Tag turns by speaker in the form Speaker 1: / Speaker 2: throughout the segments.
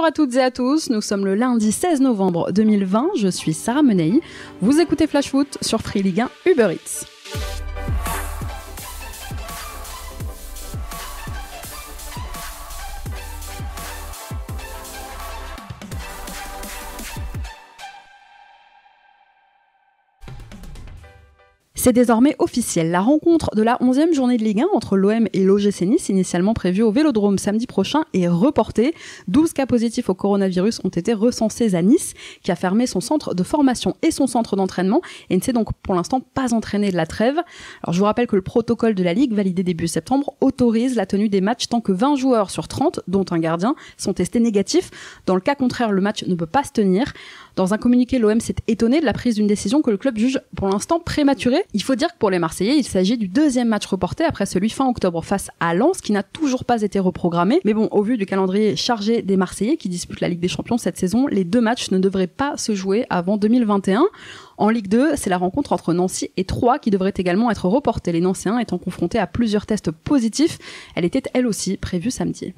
Speaker 1: Bonjour à toutes et à tous, nous sommes le lundi 16 novembre 2020, je suis Sarah Menei, vous écoutez Flash Foot sur Free Ligue 1 Uber Eats. C'est désormais officiel, la rencontre de la 11e journée de Ligue 1 entre l'OM et l'OGC Nice, initialement prévue au Vélodrome samedi prochain, est reportée. 12 cas positifs au coronavirus ont été recensés à Nice, qui a fermé son centre de formation et son centre d'entraînement, et ne s'est donc pour l'instant pas entraîné de la trêve. Alors je vous rappelle que le protocole de la Ligue, validé début septembre, autorise la tenue des matchs tant que 20 joueurs sur 30, dont un gardien, sont testés négatifs. Dans le cas contraire, le match ne peut pas se tenir. Dans un communiqué, l'OM s'est étonné de la prise d'une décision que le club juge pour l'instant prématurée. Il faut dire que pour les Marseillais, il s'agit du deuxième match reporté après celui fin octobre face à Lens, qui n'a toujours pas été reprogrammé. Mais bon, au vu du calendrier chargé des Marseillais qui disputent la Ligue des Champions cette saison, les deux matchs ne devraient pas se jouer avant 2021. En Ligue 2, c'est la rencontre entre Nancy et Troyes qui devrait également être reportée, les Nancéens étant confrontés à plusieurs tests positifs. Elle était elle aussi prévue samedi.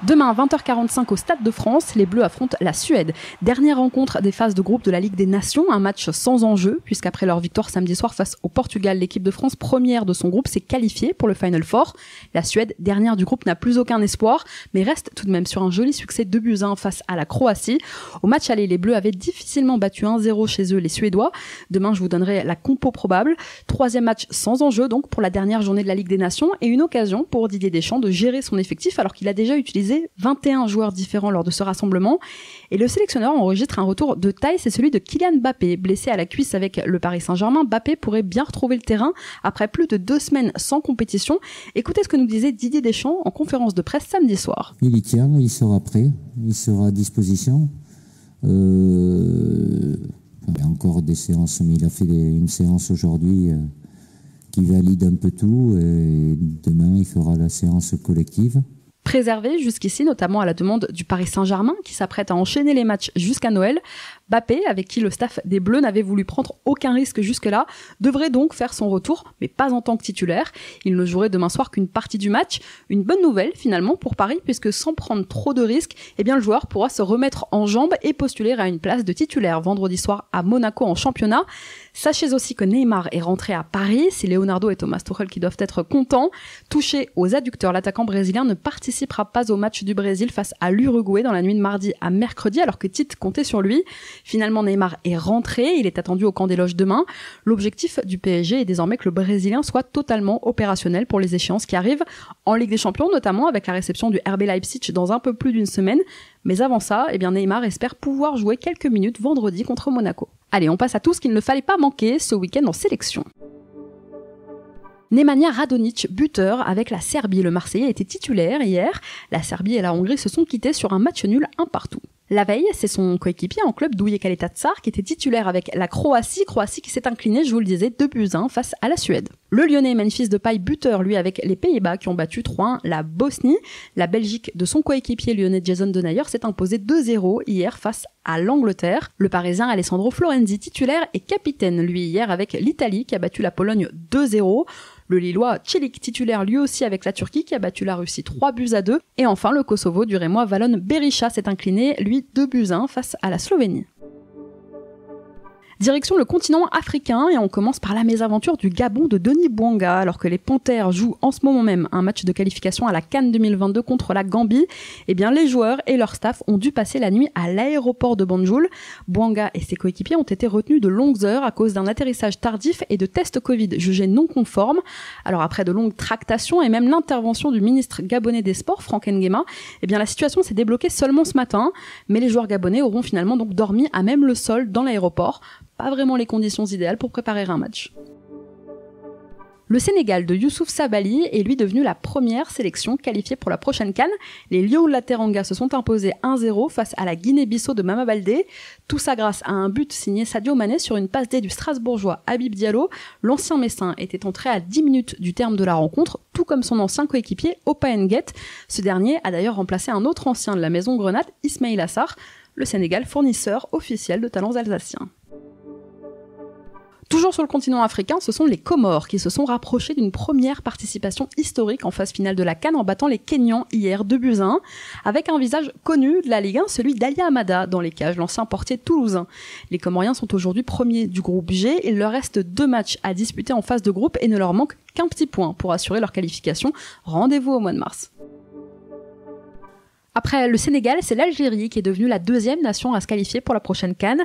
Speaker 1: Demain, 20h45 au Stade de France, les Bleus affrontent la Suède. Dernière rencontre des phases de groupe de la Ligue des Nations, un match sans enjeu, puisqu'après leur victoire samedi soir face au Portugal, l'équipe de France première de son groupe s'est qualifiée pour le Final Four. La Suède, dernière du groupe, n'a plus aucun espoir, mais reste tout de même sur un joli succès 2-1 face à la Croatie. Au match aller, les Bleus avaient difficilement battu 1-0 chez eux les Suédois. Demain, je vous donnerai la compo probable. Troisième match sans enjeu, donc, pour la dernière journée de la Ligue des Nations, et une occasion pour Didier Deschamps de gérer son effectif alors qu'il a déjà utilisé 21 joueurs différents lors de ce rassemblement. Et le sélectionneur enregistre un retour de taille, c'est celui de Kylian Mbappé. Blessé à la cuisse avec le Paris Saint-Germain, Mbappé pourrait bien retrouver le terrain après plus de 2 semaines sans compétition. Écoutez ce que nous disait Didier Deschamps en conférence de presse samedi soir.
Speaker 2: Il y tient, il sera prêt, il sera à disposition. Il y a encore des séances, mais il a fait une séance aujourd'hui qui valide un peu tout. Et demain, il fera la séance collective.
Speaker 1: Préservé jusqu'ici, notamment à la demande du Paris Saint-Germain, qui s'apprête à enchaîner les matchs jusqu'à Noël. Mbappé, avec qui le staff des Bleus n'avait voulu prendre aucun risque jusque-là, devrait donc faire son retour, mais pas en tant que titulaire. Il ne jouerait demain soir qu'une partie du match. Une bonne nouvelle finalement pour Paris, puisque sans prendre trop de risques, eh bien le joueur pourra se remettre en jambes et postuler à une place de titulaire vendredi soir à Monaco en championnat. Sachez aussi que Neymar est rentré à Paris. Si Leonardo et Thomas Tuchel qui doivent être contents. Touché aux adducteurs, l'attaquant brésilien ne participera pas au match du Brésil face à l'Uruguay dans la nuit de mardi à mercredi, alors que Tite comptait sur lui. Finalement, Neymar est rentré, il est attendu au camp des loges demain. L'objectif du PSG est désormais que le Brésilien soit totalement opérationnel pour les échéances qui arrivent en Ligue des Champions, notamment avec la réception du RB Leipzig dans un peu plus d'une semaine. Mais avant ça, eh bien Neymar espère pouvoir jouer quelques minutes vendredi contre Monaco. Allez, on passe à tout ce qu'il ne fallait pas manquer ce week-end en sélection. Nemanja Radonjic, buteur avec la Serbie. Le Marseillais était titulaire hier. La Serbie et la Hongrie se sont quittés sur un match nul 1-1. La veille, c'est son coéquipier en club, Douye Kaletatsar, qui était titulaire avec la Croatie qui s'est inclinée, je vous le disais, 2-1 face à la Suède. Le Lyonnais Memphis Depay, buteur, lui, avec les Pays-Bas qui ont battu 3-1 la Bosnie. La Belgique de son coéquipier lyonnais Jason Denayer s'est imposée 2-0 hier face à l'Angleterre. Le Parisien Alessandro Florenzi, titulaire et capitaine, lui, hier avec l'Italie qui a battu la Pologne 2-0. Le Lillois Çelik, titulaire lui aussi avec la Turquie qui a battu la Russie 3-2. Et enfin, le Kosovo du Rémois Valon Berisha s'est incliné, lui 2-1 face à la Slovénie. Direction le continent africain et on commence par la mésaventure du Gabon de Denis Bouanga. Alors que les Panthères jouent en ce moment même un match de qualification à la CAN 2022 contre la Gambie, eh bien les joueurs et leur staff ont dû passer la nuit à l'aéroport de Banjul. Bouanga et ses coéquipiers ont été retenus de longues heures à cause d'un atterrissage tardif et de tests Covid jugés non conformes. Alors après de longues tractations et même l'intervention du ministre gabonais des Sports, Franck Nguema, eh bien la situation s'est débloquée seulement ce matin, mais les joueurs gabonais auront finalement donc dormi à même le sol dans l'aéroport. Pas vraiment les conditions idéales pour préparer un match. Le Sénégal de Youssouf Sabaly est lui devenu la première sélection qualifiée pour la prochaine CAN. Les Lions de la Teranga se sont imposés 1-0 face à la Guinée-Bissau de Mama Baldé. Tout ça grâce à un but signé Sadio Mané sur une passe D du Strasbourgeois Habib Diallo. L'ancien Messin était entré à 10 minutes du terme de la rencontre, tout comme son ancien coéquipier Opa Nguet. Ce dernier a d'ailleurs remplacé un autre ancien de la maison grenate, Ismail Assar, le Sénégal fournisseur officiel de talents alsaciens. Toujours sur le continent africain, ce sont les Comores qui se sont rapprochés d'une première participation historique en phase finale de la CAN en battant les Kenyans hier 2-1, avec un visage connu de la Ligue 1, celui d'Ali Amada dans les cages, l'ancien portier toulousain. Les Comoriens sont aujourd'hui premiers du groupe G, il leur reste 2 matchs à disputer en phase de groupe et ne leur manque qu'un petit point pour assurer leur qualification. Rendez-vous au mois de mars. Après le Sénégal, c'est l'Algérie qui est devenue la 2e nation à se qualifier pour la prochaine CAN.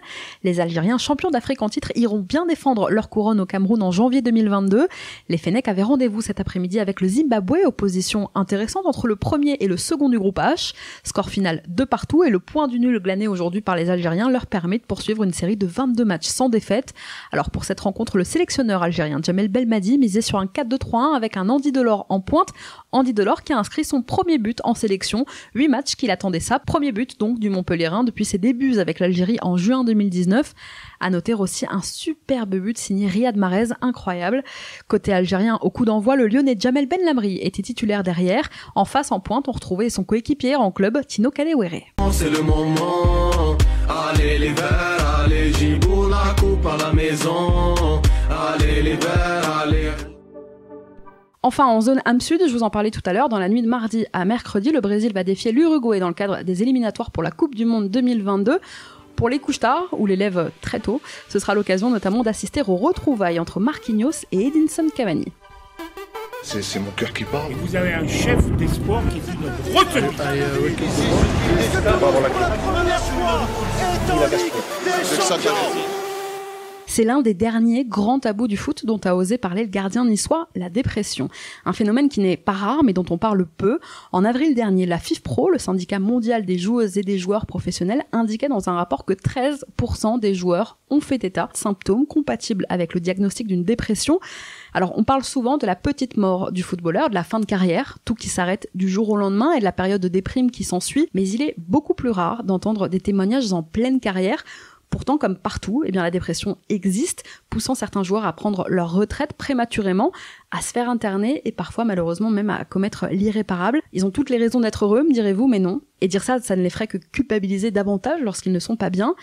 Speaker 1: Les Algériens, champions d'Afrique en titre, iront bien défendre leur couronne au Cameroun en janvier 2022. Les Fennecs avaient rendez-vous cet après-midi avec le Zimbabwe, opposition intéressante entre le premier et le second du groupe H. Score final 2-2 et le point du nul glané aujourd'hui par les Algériens leur permet de poursuivre une série de 22 matchs sans défaite. Alors pour cette rencontre, le sélectionneur algérien Djamel Belmadi misait sur un 4-2-3-1 avec un Andy Delors en pointe. Andy Delors qui a inscrit son premier but en sélection, 8 matchs qu'il attendait ça, premier but donc du Montpellierin depuis ses débuts avec l'Algérie en juin 2019. À noter aussi un superbe but signé Riyad Mahrez, incroyable. Côté algérien, au coup d'envoi, le Lyonnais Djamel Benlamri était titulaire derrière. En face, en pointe, on retrouvait son coéquipier en club, Tino Kadewere.
Speaker 3: C'est le moment, allez les verts, allez Gibou, la coupe à la maison, allez les verts, allez...
Speaker 1: Enfin, en zone Am Sud, je vous en parlais tout à l'heure, dans la nuit de mardi à mercredi, le Brésil va défier l'Uruguay dans le cadre des éliminatoires pour la Coupe du Monde 2022. Pour les couches tard, ou les lèvres très tôt, ce sera l'occasion notamment d'assister aux retrouvailles entre Marquinhos et Edinson Cavani.
Speaker 4: C'est mon cœur qui parle.
Speaker 5: Et vous avez un chef d'espoir qui dit notre retenue.
Speaker 1: C'est l'un des derniers grands tabous du foot dont a osé parler le gardien niçois, la dépression. Un phénomène qui n'est pas rare mais dont on parle peu. En avril dernier, la FIFPro, le syndicat mondial des joueuses et des joueurs professionnels, indiquait dans un rapport que 13% des joueurs ont fait état de symptômes compatibles avec le diagnostic d'une dépression. Alors on parle souvent de la petite mort du footballeur, de la fin de carrière, tout qui s'arrête du jour au lendemain et de la période de déprime qui s'ensuit, mais il est beaucoup plus rare d'entendre des témoignages en pleine carrière. Pourtant, comme partout, eh bien, la dépression existe, poussant certains joueurs à prendre leur retraite prématurément, à se faire interner et parfois, malheureusement, même à commettre l'irréparable. Ils ont toutes les raisons d'être heureux, me direz-vous, mais non. Et dire ça, ça ne les ferait que culpabiliser davantage lorsqu'ils ne sont pas bien.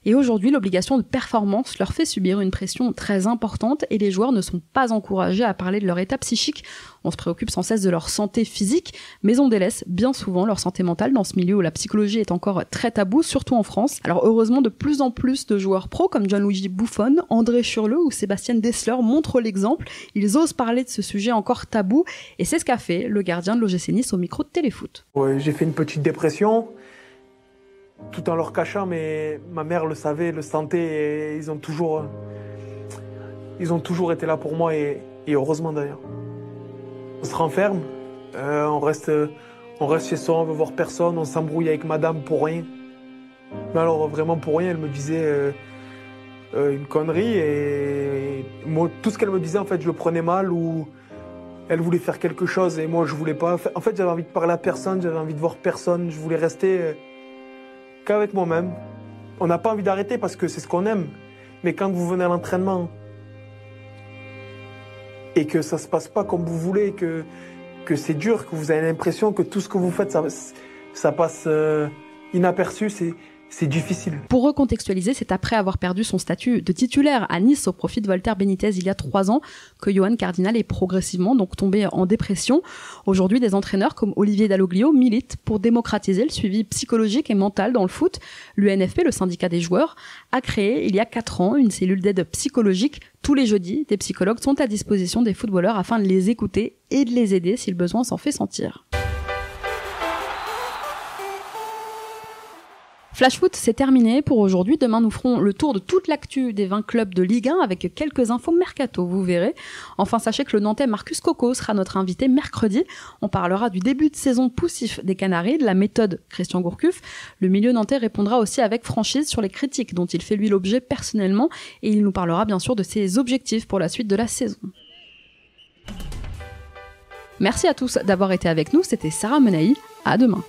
Speaker 1: Et aujourd'hui, l'obligation de performance leur fait subir une pression très importante et les joueurs ne sont pas encouragés à parler de leur état psychique. On se préoccupe sans cesse de leur santé physique, mais on délaisse bien souvent leur santé mentale dans ce milieu où la psychologie est encore très tabou, surtout en France. Alors heureusement, de plus en plus de joueurs pros comme Gianluigi Buffon, André Schürrle ou Sébastien Dessler montrent l'exemple. Ils osent parler de ce sujet encore tabou et c'est ce qu'a fait le gardien de l'OGC Nice au micro de Téléfoot.
Speaker 6: Ouais, j'ai fait une petite dépression. Tout en leur cachant, mais ma mère le savait, le sentait, et ils ont toujours été là pour moi et heureusement d'ailleurs. On se renferme, on reste chez soi, on veut voir personne, on s'embrouille avec madame pour rien. Mais alors vraiment pour rien, elle me disait une connerie et moi tout ce qu'elle me disait en fait je le prenais mal ou elle voulait faire quelque chose et moi je voulais pas. En fait j'avais envie de parler à personne, j'avais envie de voir personne, je voulais rester qu'avec moi-même. On n'a pas envie d'arrêter parce que c'est ce qu'on aime. Mais quand vous venez à l'entraînement et que ça se passe pas comme vous voulez, que c'est dur, que vous avez l'impression que tout ce que vous faites, ça passe inaperçu, c'est difficile.
Speaker 1: Pour recontextualiser, c'est après avoir perdu son statut de titulaire à Nice au profit de Walter Benitez il y a 3 ans que Johan Cardinal est progressivement donc tombé en dépression. Aujourd'hui, des entraîneurs comme Olivier Dalloglio militent pour démocratiser le suivi psychologique et mental dans le foot. L'UNFP, le syndicat des joueurs, a créé il y a 4 ans une cellule d'aide psychologique. Tous les jeudis, des psychologues sont à disposition des footballeurs afin de les écouter et de les aider si le besoin s'en fait sentir. Flash Foot, c'est terminé pour aujourd'hui. Demain, nous ferons le tour de toute l'actu des 20 clubs de Ligue 1 avec quelques infos mercato, vous verrez. Enfin, sachez que le Nantais Marcus Coco sera notre invité mercredi. On parlera du début de saison poussif des Canaries, de la méthode Christian Gourcuff. Le milieu nantais répondra aussi avec franchise sur les critiques dont il fait lui l'objet personnellement et il nous parlera bien sûr de ses objectifs pour la suite de la saison. Merci à tous d'avoir été avec nous, c'était Sarah Menahi. À demain.